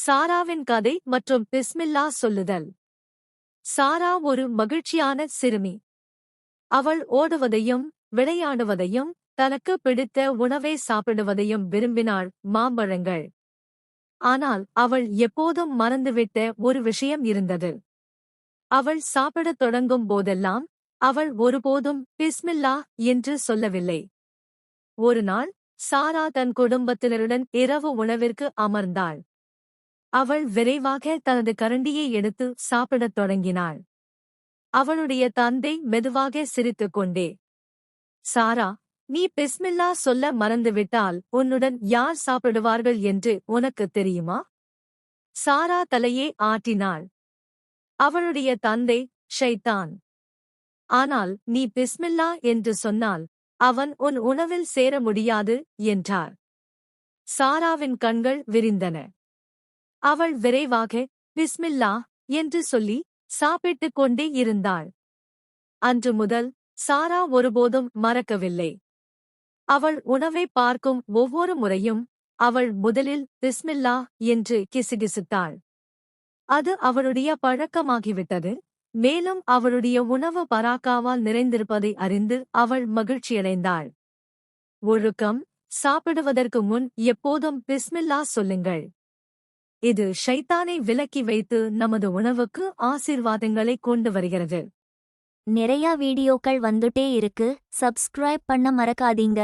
சாராவின் கதை மற்றும் பிஸ்மில்லா சொல்லுதல். சாரா ஒரு மகிழ்ச்சியான சிறுமி. அவள் ஓடுவதையும் விளையாடுவதையும் தனக்கு பிடித்த உணவை சாப்பிடுவதையும் விரும்பினாள், மாம்பழங்கள். ஆனால் அவள் எப்போதும் மறந்துவிட்ட ஒரு விஷயம் இருந்தது. அவள் சாப்பிடத் தொடங்கும் போதெல்லாம் அவள் ஒருபோதும் பிஸ்மில்லா என்று சொல்லவில்லை. ஒருநாள் சாரா தன் குடும்பத்தினருடன் இரவு உணவிற்கு அமர்ந்தாள். அவள் விரைவாக தனது கரண்டியை எடுத்து சாப்பிடத் தொடங்கினாள். அவளுடைய தந்தை மெதுவாக சிரித்துக்கொண்டே, சாரா, நீ பிஸ்மில்லா சொல்ல மறந்துவிட்டால் உன்னுடன் யார் சாப்பிடுவார்கள் என்று உனக்குத் தெரியுமா? சாரா தலையே ஆட்டினாள். அவளுடைய தந்தை ஷைத்தான். ஆனால் நீ பிஸ்மில்லா என்று சொன்னால் அவன் உன் உணவில் சேர முடியாது என்றார். சாராவின் கண்கள் விரிந்தன. அவள் விரைவாக பிஸ்மில்லா என்று சொல்லி சாப்பிட்டுக் கொண்டே இருந்தாள். அன்று முதல் சாரா ஒருபோதும் மறக்கவில்லை. அவள் உணவை பார்க்கும் ஒவ்வொரு முறையும் அவள் முதலில் பிஸ்மில்லா என்று கிசுகிசுத்தாள். அது அவளுடைய பழக்கமாகிவிட்டது. மேலும் அவளுடைய உணவு பராக்காவால் நிறைந்திருப்பதை அறிந்து அவள் மகிழ்ச்சியடைந்தாள். ஒழுக்கம்: சாப்பிடுவதற்கு முன் எப்போதும் பிஸ்மில்லா சொல்லுங்கள். இது ஷைத்தானை விலக்கி வைத்து நமது உணவுக்கு ஆசீர்வாதங்களை கொண்டு வருகிறது. நிறைய வீடியோக்கள் வந்துட்டே இருக்கு. சப்ஸ்கிரைப் பண்ண மறக்காதீங்க.